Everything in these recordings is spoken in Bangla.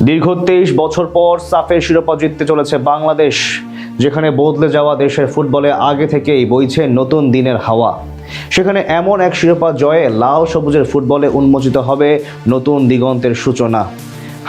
দীর্ঘ 23 বছর পর সাফের শিরোপা জিততে চলেছে বাংলাদেশ, যেখানে বদলে যাওয়া দেশের ফুটবলে আগে থেকেই বইছে নতুন দিনের হাওয়া। সেখানে এমন এক শিরোপা জয়ে লাল সবুজের ফুটবলে উন্মোচিত হবে নতুন দিগন্তের সূচনা।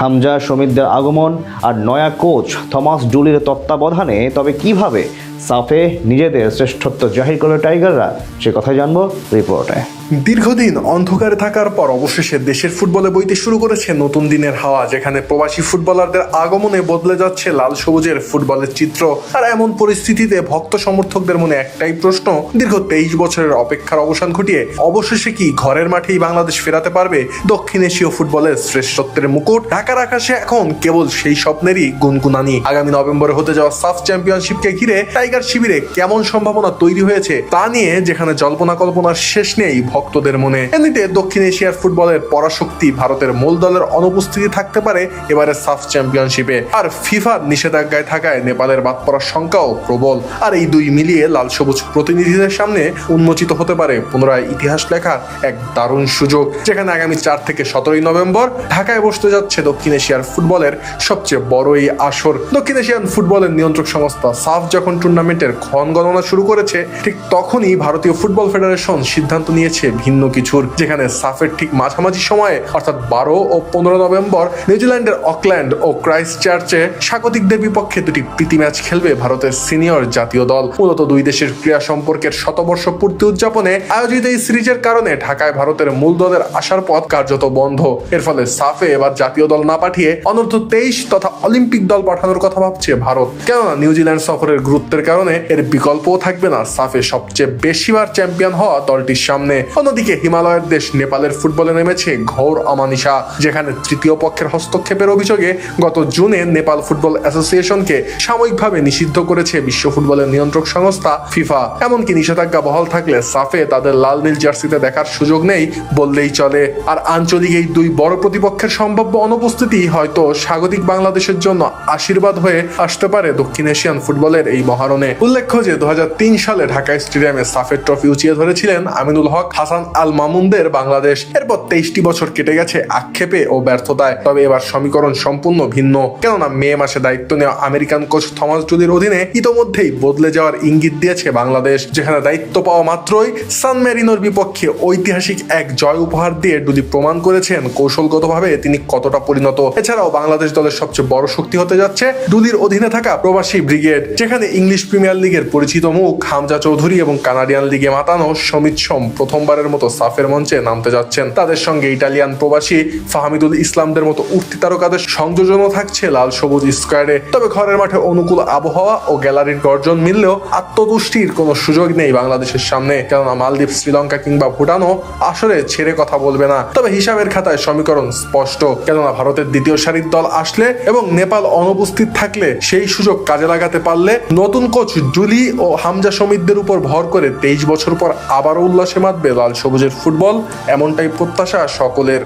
হামজা শমিদদের আগমন আর নয়া কোচ থমাস ডুলির তত্ত্বাবধানে তবে কিভাবে সাফে নিজেদের শ্রেষ্ঠত্ব জাহির করলো টাইগাররা, সে কথাই জানবো রিপোর্টে। দীর্ঘদিন অন্ধকারে থাকার পর অবশেষে দেশের ফুটবলে বইতে শুরু করেছে নতুন দিনের হাওয়া, যেখানে প্রবাসী ফুটবলারদের আগমনে বদলে যাচ্ছে লাল সবুজের ফুটবলের চিত্র। আর এমন পরিস্থিতিতে ভক্ত সমর্থকদের মনে একটাই প্রশ্ন, দীর্ঘ 23 বছরের অপেক্ষার অবসান ঘটিয়ে অবশেষে কি ঘরের মাঠেই বাংলাদেশ ফেরাতে পারবে দক্ষিণ এশীয় ফুটবলের শ্রেষ্ঠত্বের মুকুট? ঢাকার আকাশে এখন কেবল সেই স্বপ্নেরই গুনগুনানি। আগামী নভেম্বরে হতে যাওয়া সাফ চ্যাম্পিয়নশিপকে ঘিরে টাইগার শিবিরে কেমন সম্ভাবনা তৈরি হয়েছে তা নিয়ে যেখানে জল্পনা কল্পনার শেষ নেই ভক্তদের মনে। এমনিতে দক্ষিণ এশিয়ার ফুটবলের পরাশক্তি ভারতের মূল দলের অনুপস্থিতি থাকতে পারে এবারে সাফ চ্যাম্পিয়নশিপে। আর ফিফার নিষেধাজ্ঞায় থাকায় নেপালের বাদ পড়ার সংখ্যাও প্রবল। আর এই দুই মিলিয়ে লাল সবুজ প্রতিনিধিদের সামনে উন্মোচিত হতে পারে পুনরায় ইতিহাস লেখার এক দারুণ সুযোগ, যেখানে আগামী 4 থেকে 17 নভেম্বর ঢাকায় বসতে যাচ্ছে দক্ষিণ এশিয়ার ফুটবলের সবচেয়ে বড় এই আসর। দক্ষিণ এশিয়ান ফুটবলের নিয়ন্ত্রক সংস্থা সাফ যখন টুর্নামেন্টের ক্ষণ গণনা শুরু করেছে, ঠিক তখনই ভারতীয় ফুটবল ফেডারেশন সিদ্ধান্ত নিয়েছে ভিন্ন কিছুর, যেখানে সাফের ঠিক মাঝামাঝি সময়ে অর্থাৎ 12 ও 15 নভেম্বর নিউজিল্যান্ডের অকল্যান্ড ও ক্রাইস্ট চার্চে স্বাগতিকদের বিপক্ষে দুটি প্রীতি ম্যাচ খেলবে ভারতের সিনিয়র জাতীয় দল। মূলত দুই দেশের ক্রীড়া সম্পর্কের শতবর্ষ পূর্তি উদযাপনে আয়োজিত এই সিরিজের কারণে ঢাকায় ভারতের মূল দলের আসার পথ কার্যত বন্ধ। এর ফলে সাফে এবার জাতীয় দল না পাঠিয়ে অনূর্ধ্ব 23 তথা অলিম্পিক দল পাঠানোর কথা ভাবছে ভারত। কেননা নিউজিল্যান্ড সফরের গুরুত্বের কারণে এর বিকল্পও থাকবে না সাফে সবচেয়ে বেশিবার চ্যাম্পিয়ন হওয়া দলটির সামনে। অন্যদিকে হিমালয়ের দেশ নেপালের ফুটবলে নেমেছে ঘোর অমানিসা, যেখানে তৃতীয় পক্ষের হস্তক্ষেপের অভিযোগে গত জুনে নেপাল ফুটবল অ্যাসোসিয়েশনকে সাময়িকভাবে নিষিদ্ধ করেছে বিশ্ব ফুটবলের নিয়ন্ত্রক সংস্থা ফিফা। এমনকি নিষেধাজ্ঞা বহাল থাকলে সাফে তাদের লাল নীল জার্সিতে দেখার সুযোগ নেই বললেই চলে। আর আঞ্চলিক এই দুই বড় প্রতিপক্ষের সম্ভাব্য অনুপস্থিতি হয়তো স্বাগতিক বাংলাদেশের জন্য আশীর্বাদ হয়ে আসতে পারে দক্ষিণ এশিয়ান ফুটবলের এই মহারণে। উল্লেখ্য যে 2003 সালে ঢাকা স্টেডিয়ামে সাফের ট্রফি উঁচিয়ে ধরেছিলেন আমিনুল হক, হাসান আল মামুনদের বাংলাদেশ। এরপর 23টি বছর কেটে গেছে আক্ষেপে ও ব্যর্থতায়। তবে এবার সমীকরণ সম্পূর্ণ ভিন্ন, কেননা মে মাসে দায়িত্ব নেওয়া আমেরিকান কোচ থমাস ডুলির অধীনে ইতোমধ্যেই বদলে যাওয়ার ইঙ্গিত দিয়েছে বাংলাদেশ, যেখানে দায়িত্ব পাওয়া মাত্রই সান মেরিনোর বিপক্ষে ঐতিহাসিক এক জয় উপহার দিয়ে ডুলি প্রমাণ করেছেন কৌশলগতভাবে তিনি কতটা পরিণত। এছাড়াও বাংলাদেশ দলের সবচেয়ে বড় শক্তি হতে যাচ্ছে ডুলির অধীনে থাকা প্রবাসী ব্রিগেড, যেখানে ইংলিশ প্রিমিয়ার লিগের পরিচিত মুখ হামজা চৌধুরী এবং কানাডিয়ান লিগে মাতানো সমিত সোম প্রথমবারের মতো সাফের মঞ্চে নামতে যাচ্ছেন। তাদের সঙ্গে ইটালিয়ান প্রবাসী ফাহমিদুল ইসলামদের মতো উঠতি তারকাদের সংযোজনও থাকছে লাল সবুজ স্কোয়াডে। তবে ঘরের মাঠে অনুকূল আবহাওয়া ও গ্যালারির গর্জন মিললেও আত্মতুষ্টির কোনো সুযোগ নেই বাংলাদেশের সামনে, কেননা মালদ্বীপ, শ্রীলঙ্কা কিংবা ভুটানও আসলে ছেড়ে কথা বলবে না। তবে হিসাবের খাতায় সমীকরণ স্পষ্ট, কেননা ভারতের দ্বিতীয় সারির দল আসলে এবং নেপাল অনুপস্থিত থাকলে সেই সুযোগ কাজে লাগাতে পারলে নতুন কোচ ডুলি ও হামজা শমিদদের উপর ভর করে 23 বছর পর আবারও উল্লাসে মাতবে লাল সবুজের ফুটবল, এমনটাই প্রত্যাশা সকলের।